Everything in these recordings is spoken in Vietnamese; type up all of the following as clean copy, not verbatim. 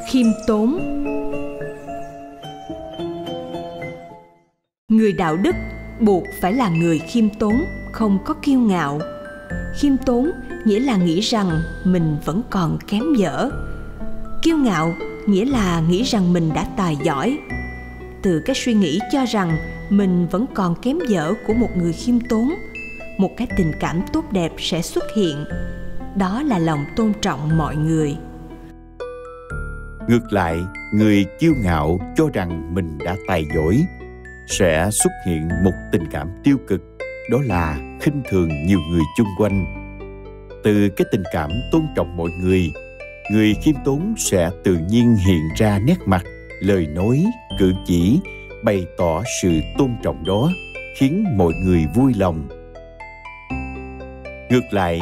Khiêm tốn. Người đạo đức buộc phải là người khiêm tốn, không có kiêu ngạo. Khiêm tốn nghĩa là nghĩ rằng mình vẫn còn kém dở. Kiêu ngạo nghĩa là nghĩ rằng mình đã tài giỏi. Từ cái suy nghĩ cho rằng mình vẫn còn kém dở của một người khiêm tốn, một cái tình cảm tốt đẹp sẽ xuất hiện. Đó là lòng tôn trọng mọi người. Ngược lại, người kiêu ngạo cho rằng mình đã tài giỏi sẽ xuất hiện một tình cảm tiêu cực, đó là khinh thường nhiều người chung quanh. Từ cái tình cảm tôn trọng mọi người khiêm tốn sẽ tự nhiên hiện ra nét mặt, lời nói, cử chỉ bày tỏ sự tôn trọng đó, khiến mọi người vui lòng. Ngược lại,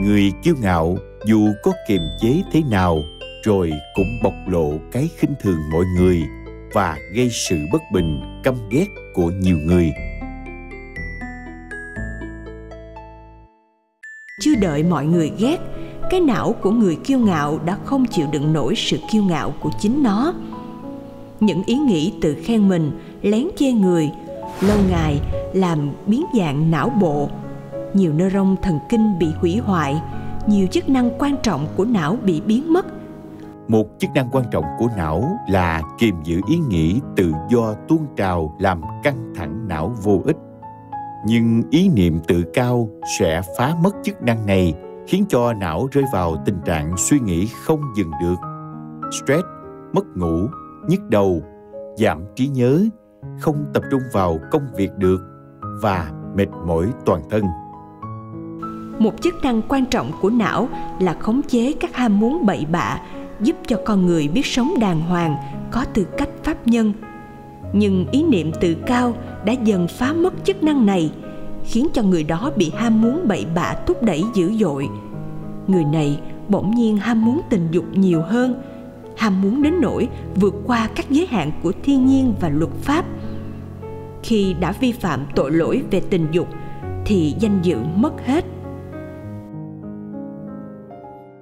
người kiêu ngạo dù có kiềm chế thế nào rồi cũng bộc lộ cái khinh thường mọi người và gây sự bất bình, căm ghét của nhiều người. Chưa đợi mọi người ghét, cái não của người kiêu ngạo đã không chịu đựng nổi sự kiêu ngạo của chính nó. Những ý nghĩ tự khen mình, lén chê người, lâu ngày làm biến dạng não bộ. Nhiều nơ-rông thần kinh bị hủy hoại, nhiều chức năng quan trọng của não bị biến mất. Một chức năng quan trọng của não là kiềm giữ ý nghĩ tự do tuôn trào làm căng thẳng não vô ích. Nhưng ý niệm tự cao sẽ phá mất chức năng này, khiến cho não rơi vào tình trạng suy nghĩ không dừng được. Stress, mất ngủ, nhức đầu, giảm trí nhớ, không tập trung vào công việc được và mệt mỏi toàn thân. Một chức năng quan trọng của não là khống chế các ham muốn bậy bạ, giúp cho con người biết sống đàng hoàng, có tư cách pháp nhân. Nhưng ý niệm tự cao đã dần phá mất chức năng này, khiến cho người đó bị ham muốn bậy bạ thúc đẩy dữ dội. Người này bỗng nhiên ham muốn tình dục nhiều hơn, ham muốn đến nỗi vượt qua các giới hạn của thiên nhiên và luật pháp. Khi đã vi phạm tội lỗi về tình dục thì danh dự mất hết.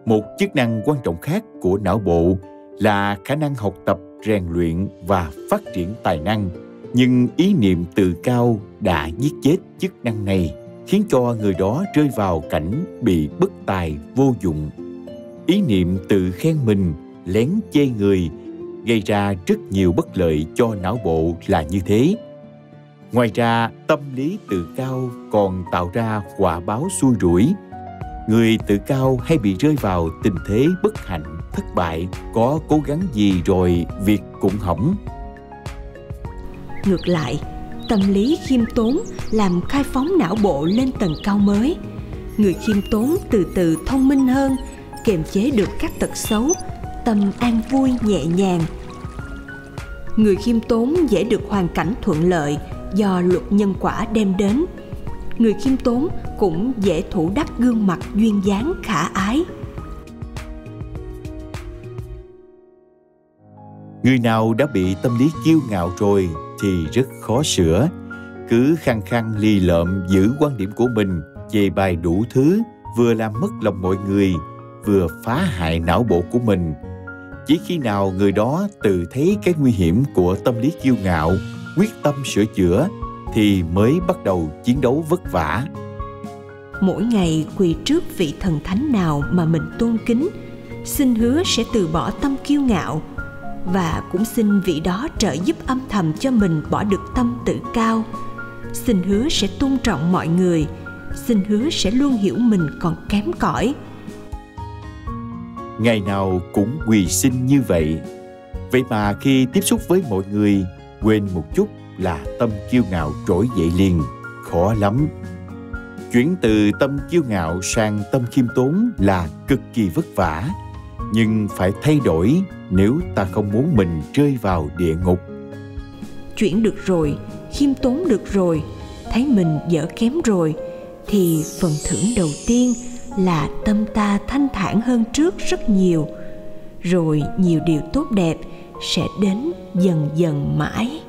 Một chức năng quan trọng khác của não bộ là khả năng học tập, rèn luyện và phát triển tài năng. Nhưng ý niệm tự cao đã giết chết chức năng này, khiến cho người đó rơi vào cảnh bị bất tài vô dụng. Ý niệm tự khen mình, lén chê người gây ra rất nhiều bất lợi cho não bộ là như thế. Ngoài ra, tâm lý tự cao còn tạo ra quả báo xui rủi. Người tự cao hay bị rơi vào tình thế bất hạnh, thất bại, có cố gắng gì rồi việc cũng hỏng. Ngược lại, tâm lý khiêm tốn làm khai phóng não bộ lên tầng cao mới. Người khiêm tốn từ từ thông minh hơn, kiềm chế được các tật xấu, tâm an vui nhẹ nhàng. Người khiêm tốn dễ được hoàn cảnh thuận lợi do luật nhân quả đem đến. Người khiêm tốn cũng dễ thủ đắc gương mặt duyên dáng khả ái. Người nào đã bị tâm lý kiêu ngạo rồi thì rất khó sửa. Cứ khăng khăng lì lợm giữ quan điểm của mình, chê bai đủ thứ, vừa làm mất lòng mọi người, vừa phá hại não bộ của mình. Chỉ khi nào người đó tự thấy cái nguy hiểm của tâm lý kiêu ngạo, quyết tâm sửa chữa, thì mới bắt đầu chiến đấu vất vả. Mỗi ngày quỳ trước vị thần thánh nào mà mình tôn kính, xin hứa sẽ từ bỏ tâm kiêu ngạo, và cũng xin vị đó trợ giúp âm thầm cho mình bỏ được tâm tự cao. Xin hứa sẽ tôn trọng mọi người, xin hứa sẽ luôn hiểu mình còn kém cỏi. Ngày nào cũng quỳ xin như vậy. Vậy mà khi tiếp xúc với mọi người, quên một chút là tâm kiêu ngạo trỗi dậy liền, khó lắm. Chuyển từ tâm kiêu ngạo sang tâm khiêm tốn là cực kỳ vất vả, nhưng phải thay đổi nếu ta không muốn mình rơi vào địa ngục. Chuyển được rồi, khiêm tốn được rồi, thấy mình dở kém rồi, thì phần thưởng đầu tiên là tâm ta thanh thản hơn trước rất nhiều, rồi nhiều điều tốt đẹp sẽ đến dần dần mãi.